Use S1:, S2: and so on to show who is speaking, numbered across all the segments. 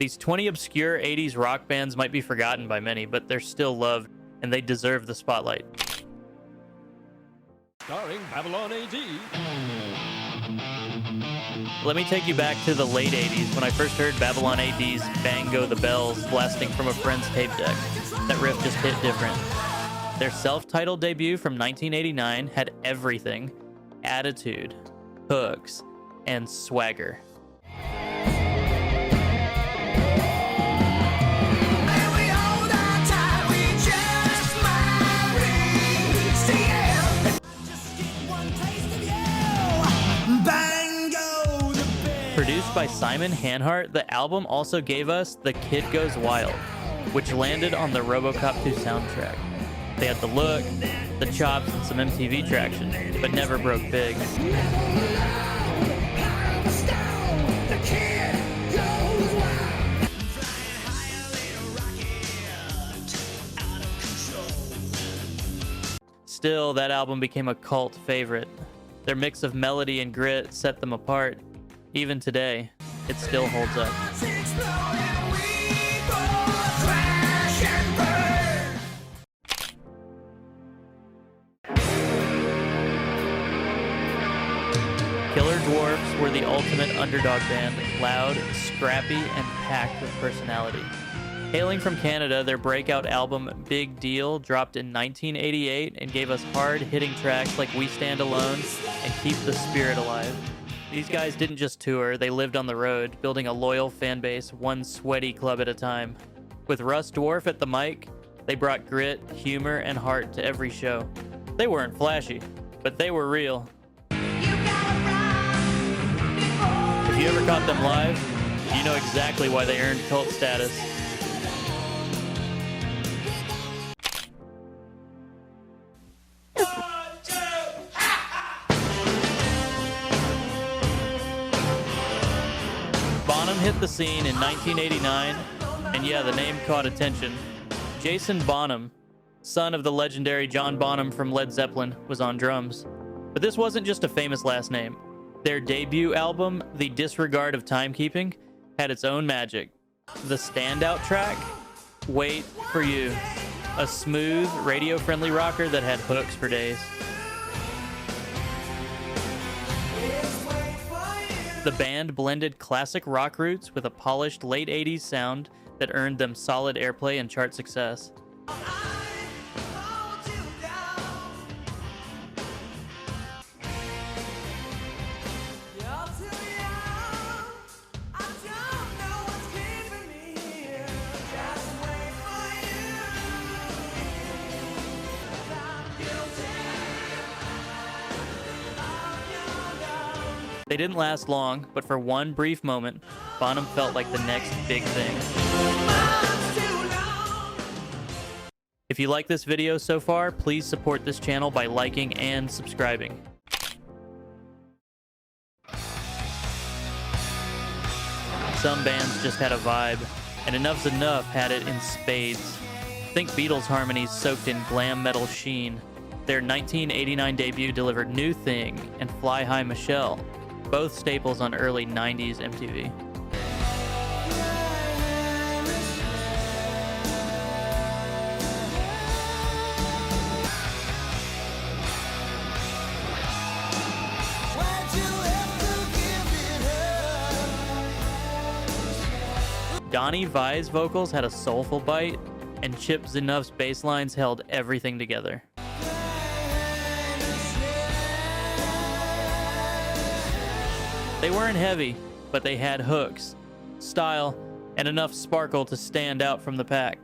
S1: These 20 obscure 80s rock bands might be forgotten by many, but they're still loved, and they deserve the spotlight.
S2: Starring Babylon AD.
S1: Let me take you back to the late 80s when I first heard Babylon AD's Bang Go the Bells blasting from a friend's tape deck. That riff just hit different. Their self-titled debut from 1989 had everything: attitude, hooks, and swagger. Produced by Simon Hanhart, the album also gave us The Kid Goes Wild, which landed on the RoboCop 2 soundtrack. They had the look, the chops, and some MTV traction, but never broke big. Still, that album became a cult favorite. Their mix of melody and grit set them apart. Even today, it still holds up. Killer Dwarfs were the ultimate underdog band, loud, scrappy, and packed with personality. Hailing from Canada, their breakout album Big Deal dropped in 1988 and gave us hard-hitting tracks like We Stand Alone and Keep the Spirit Alive. These guys didn't just tour, they lived on the road, building a loyal fan base, one sweaty club at a time. With Russ Dwarf at the mic, they brought grit, humor, and heart to every show. They weren't flashy, but they were real. If you ever caught them live, you know exactly why they earned cult status. Bonham hit the scene in 1989, and yeah, the name caught attention. Jason Bonham, son of the legendary John Bonham from Led Zeppelin, was on drums. But this wasn't just a famous last name. Their debut album, The Disregard of Timekeeping, had its own magic. The standout track, Wait For You, a smooth, radio-friendly rocker that had hooks for days. The band blended classic rock roots with a polished late 80s sound that earned them solid airplay and chart success. They didn't last long, but for one brief moment, Bonham felt like the next big thing. If you like this video so far, please support this channel by liking and subscribing. Some bands just had a vibe, and Enough's Enough had it in spades. Think Beatles harmonies soaked in glam metal sheen. Their 1989 debut delivered New Thing and Fly High Michelle, both staples on early 90s MTV. Donnie Vai's vocals had a soulful bite, and Chip Zinough's bass lines held everything together. They weren't heavy, but they had hooks, style, and enough sparkle to stand out from the pack.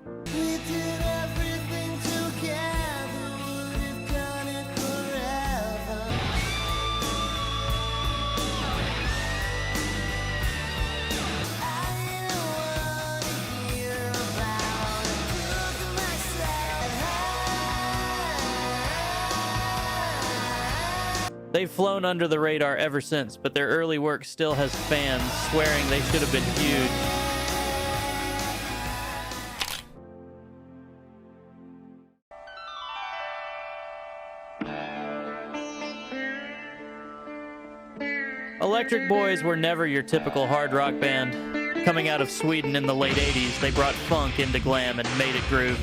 S1: They've flown under the radar ever since, but their early work still has fans swearing they should have been huge. Electric Boys were never your typical hard rock band. Coming out of Sweden in the late 80s, they brought funk into glam and made it groove.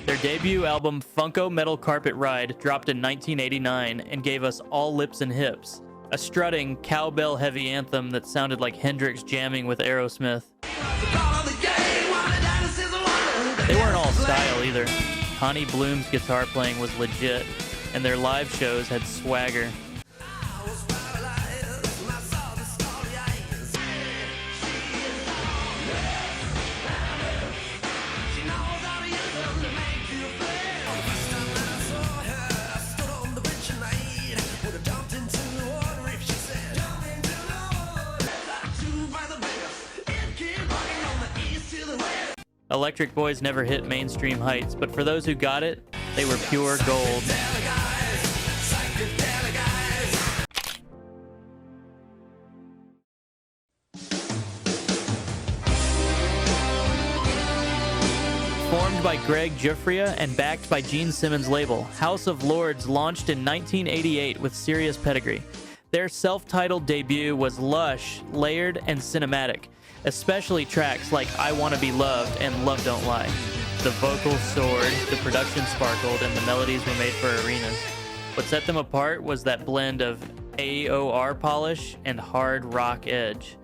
S1: Their debut album, Funko Metal Carpet Ride, dropped in 1989 and gave us All Lips and Hips, a strutting, cowbell-heavy anthem that sounded like Hendrix jamming with Aerosmith. They weren't all style either. Connie Bloom's guitar playing was legit, and their live shows had swagger. Electric Boys never hit mainstream heights, but for those who got it, they were pure gold. Formed by Greg Giuffria and backed by Gene Simmons' label, House of Lords launched in 1988 with serious pedigree. Their self-titled debut was lush, layered, and cinematic, especially tracks like I Wanna Be Loved and Love Don't Lie. The vocals soared, the production sparkled, and the melodies were made for arenas. What set them apart was that blend of AOR polish and hard rock edge.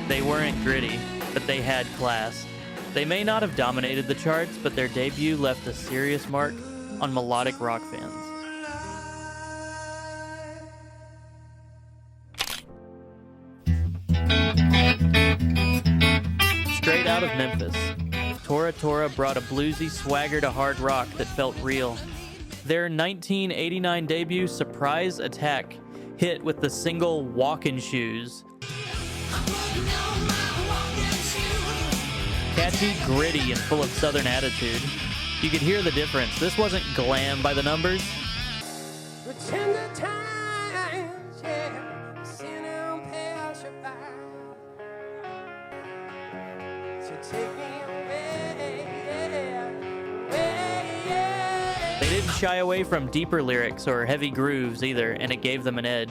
S1: They weren't gritty, but they had class. They may not have dominated the charts, but their debut left a serious mark on melodic rock fans. Straight out of Memphis, Tora Tora brought a bluesy swagger to hard rock that felt real. Their 1989 debut, Surprise Attack, hit with the single Walkin' Shoes. Catchy, gritty, and full of southern attitude. You could hear the difference. This wasn't glam by the numbers. They didn't shy away from deeper lyrics or heavy grooves either, and it gave them an edge.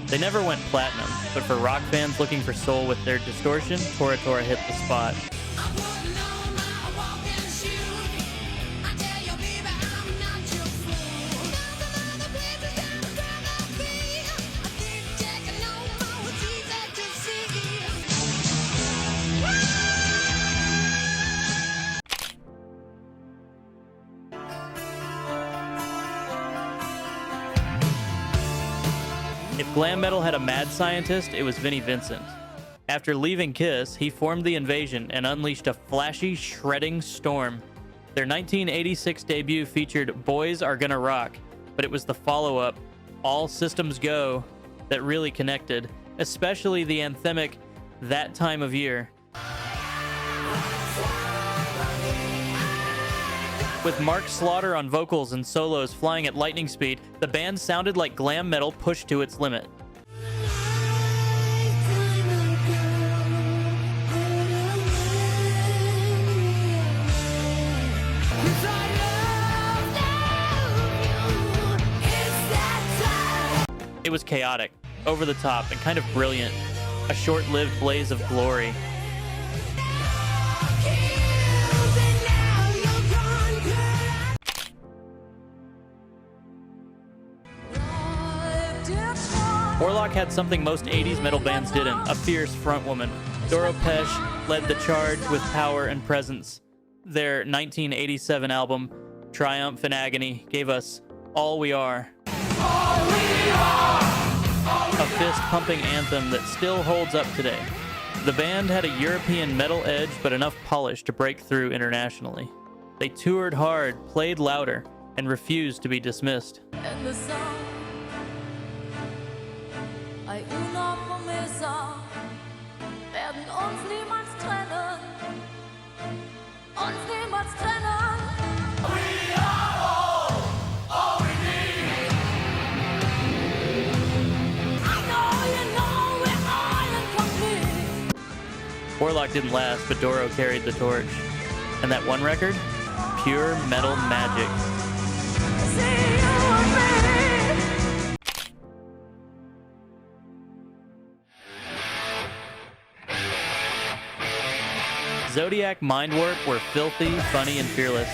S1: They never went platinum, but for rock fans looking for soul with their distortion, Tora Tora hit the spot. If glam metal had a mad scientist, it was Vinnie Vincent. After leaving Kiss, he formed The Invasion and unleashed a flashy, shredding storm. Their 1986 debut featured Boys Are Gonna Rock, but it was the follow-up, All Systems Go, that really connected, especially the anthemic That Time of Year. With Mark Slaughter on vocals and solos flying at lightning speed, the band sounded like glam metal pushed to its limit. It was chaotic, over the top, and kind of brilliant. A short-lived blaze of glory. Warlock had something most 80s metal bands didn't, a fierce frontwoman. Doro Pesch led the charge with power and presence. Their 1987 album, Triumph and Agony, gave us All We Are. All we are! A fist-pumping anthem that still holds up today. The band had a European metal edge, but enough polish to break through internationally. They toured hard, played louder, and refused to be dismissed.
S2: And the song, I una promesa, werden uns niemals trennen, uns niemals trennen. We are all we need. I know we're all incomplete.
S1: Warlock didn't last, but Doro carried the torch. And that one record? Pure metal magic.
S2: See you and me.
S1: Zodiac Mindwarp were filthy, funny, and fearless.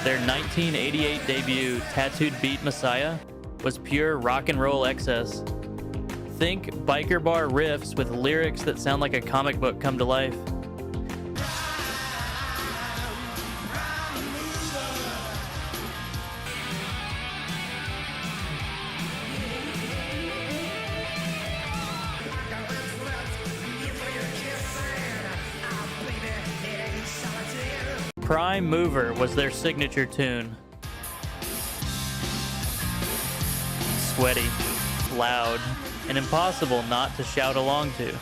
S1: Their 1988 debut, Tattooed Beat Messiah, was pure rock and roll excess. Think biker bar riffs with lyrics that sound like a comic book come to life. Prime Mover was their signature tune. Sweaty, loud, and impossible not to shout along to.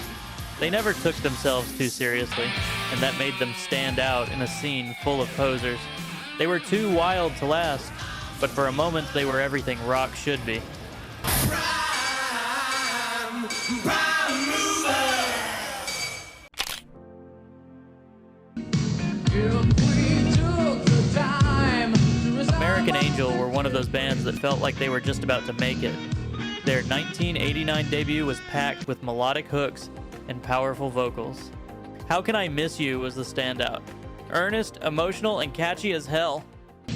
S1: They never took themselves too seriously, and that made them stand out in a scene full of posers. They were too wild to last, but for a moment they were everything rock should be.
S3: Prime Mover.
S1: American Angel were one of those bands that felt like they were just about to make it. Their 1989 debut was packed with melodic hooks and powerful vocals. How Can I Miss You was the standout. Earnest, emotional, and catchy as hell. They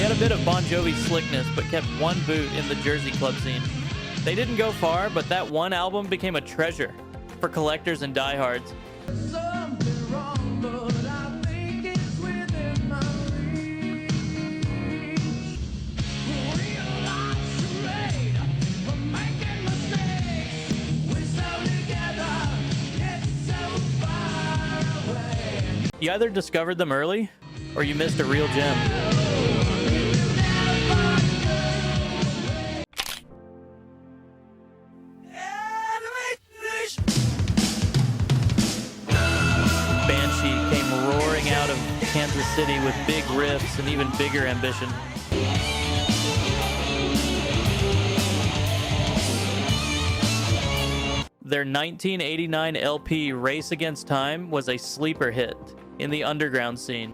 S1: had a bit of Bon Jovi slickness, but kept one boot in the Jersey club scene. They didn't go far, but that one album became a treasure for collectors and diehards. You either discovered them early, or you missed a real gem. Banshee came roaring out of Kansas City with big riffs and even bigger ambition. Their 1989 LP, Race Against Time, was a sleeper hit in the underground scene.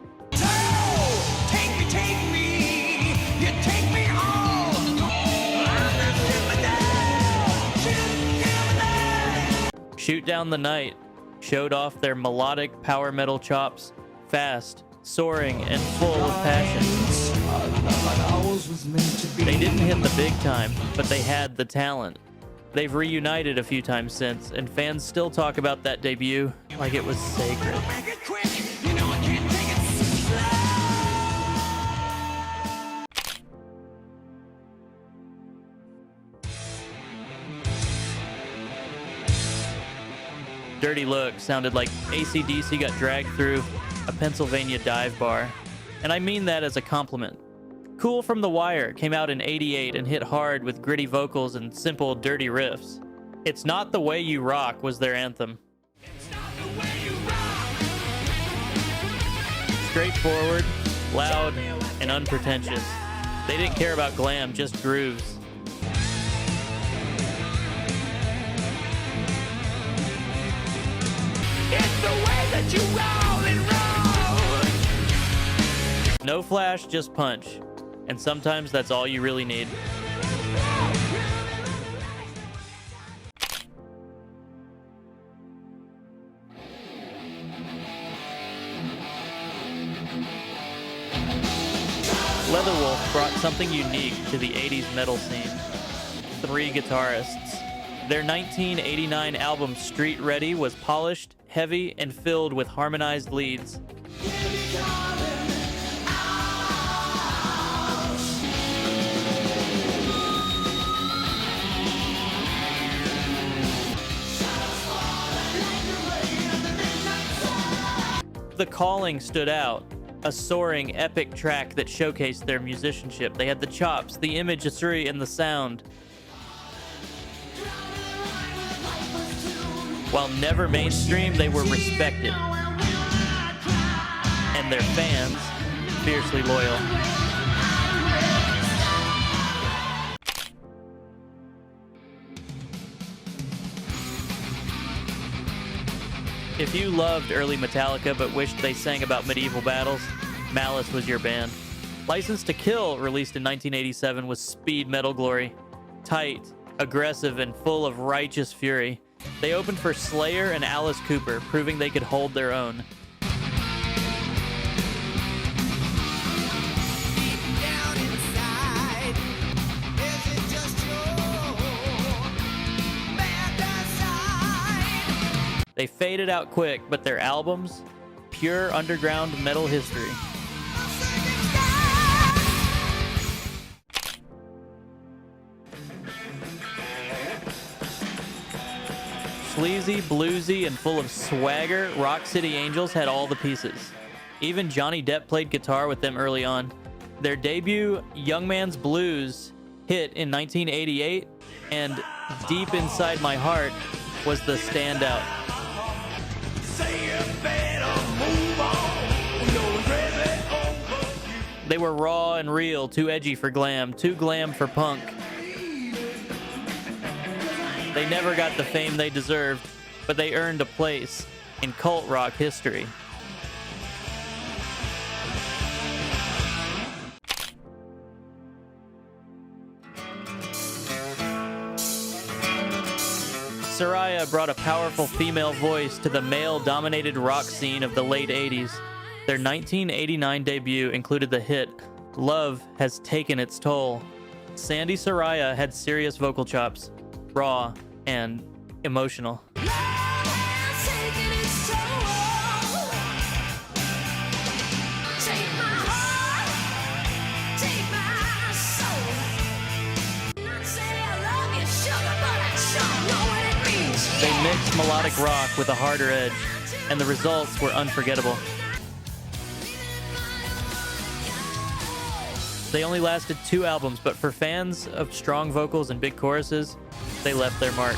S1: Shoot Down the Night showed off their melodic power metal chops, fast, soaring, and full of passion. They didn't hit the big time, but they had the talent. They've reunited a few times since, and fans still talk about that debut like it was sacred. Dirty Look sounded like AC/DC got dragged through a Pennsylvania dive bar, and I mean that as a compliment. Cool from the Wire came out in '88 and hit hard with gritty vocals and simple, dirty riffs. It's Not the Way You Rock was their anthem. Straightforward, loud, and unpretentious. They didn't care about glam, just grooves.
S3: It's the way that you roll and roll.
S1: No flash, just punch. And sometimes that's all you really need. Leatherwolf brought something unique to the 80s metal scene. 3 guitarists. Their 1989 album Street Ready was polished, heavy, and filled with harmonized leads. The Calling stood out, a soaring, epic track that showcased their musicianship. They had the chops, the imagery, and the sound. While never mainstream, they were respected. And their fans, fiercely loyal. If you loved early Metallica but wished they sang about medieval battles, Malice was your band. License to Kill, released in 1987, was speed metal glory. Tight, aggressive, and full of righteous fury. They opened for Slayer and Alice Cooper, proving they could hold their own.
S3: Down inside, is it just your bad side?
S1: They faded out quick, but their albums, pure underground metal history. Sleazy, bluesy, and full of swagger, Rock City Angels had all the pieces. Even Johnny Depp played guitar with them early on. Their debut, Young Man's Blues, hit in 1988, and Deep Inside My Heart was the standout.
S3: Say you better move on. You're really over you.
S1: They were raw and real, too edgy for glam, too glam for punk. They never got the fame they deserved, but they earned a place in cult rock history. Soraya brought a powerful female voice to the male-dominated rock scene of the late 80s. Their 1989 debut included the hit, Love Has Taken Its Toll. Sandy Soraya had serious vocal chops, raw and emotional. They mixed melodic rock with a harder edge, and the results were unforgettable. They only lasted 2 albums, but for fans of strong vocals and big choruses, they left their mark.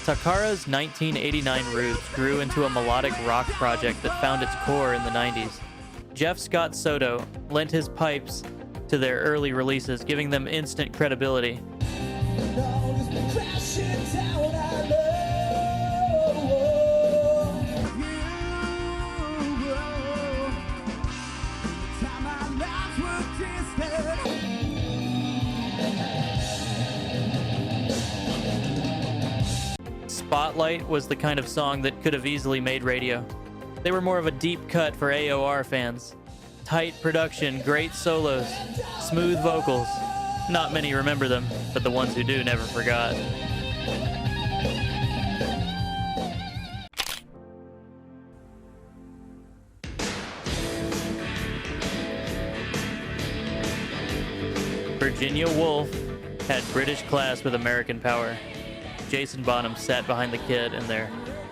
S1: Takara's 1989 roots grew into a melodic rock project that found its core in the 90s. Jeff Scott Soto lent his pipes to their early releases, giving them instant credibility. Spotlight was the kind of song that could have easily made radio. They were more of a deep cut for AOR fans. Tight production, great solos, smooth vocals. Not many remember them, but the ones who do never forgot. Virginia Woolf had British class with American power. Jason Bonham sat behind the kid, and their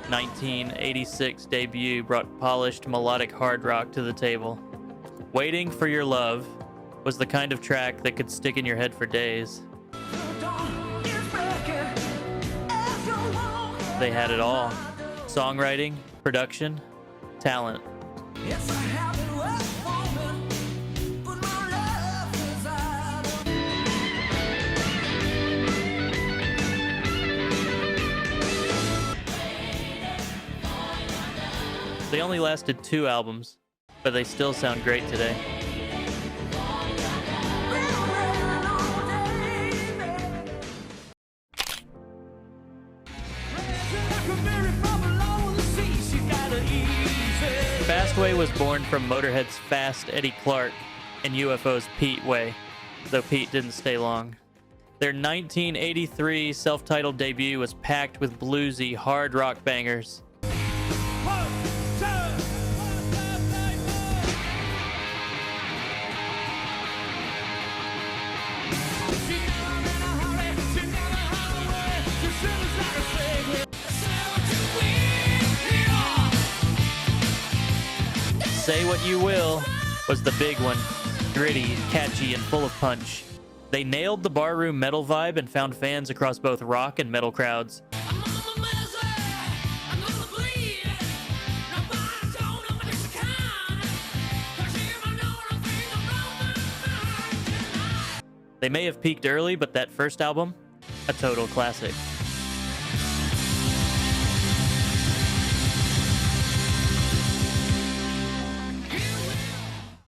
S1: 1986 debut brought polished melodic hard rock to the table. Waiting for Your Love was the kind of track that could stick in your head for days. They had it all: songwriting, production, talent.
S2: Yes, I have been waiting, but my love is out of
S1: They only lasted 2 albums, but they still sound great today. Fastway was born from Motorhead's Fast Eddie Clarke and UFO's Pete Way, though Pete didn't stay long. Their 1983 self-titled debut was packed with bluesy, hard rock bangers. Say What You Will was the big one, gritty, catchy, and full of punch. They nailed the barroom metal vibe and found fans across both rock and metal crowds. They may have peaked early, but that first album, a total classic.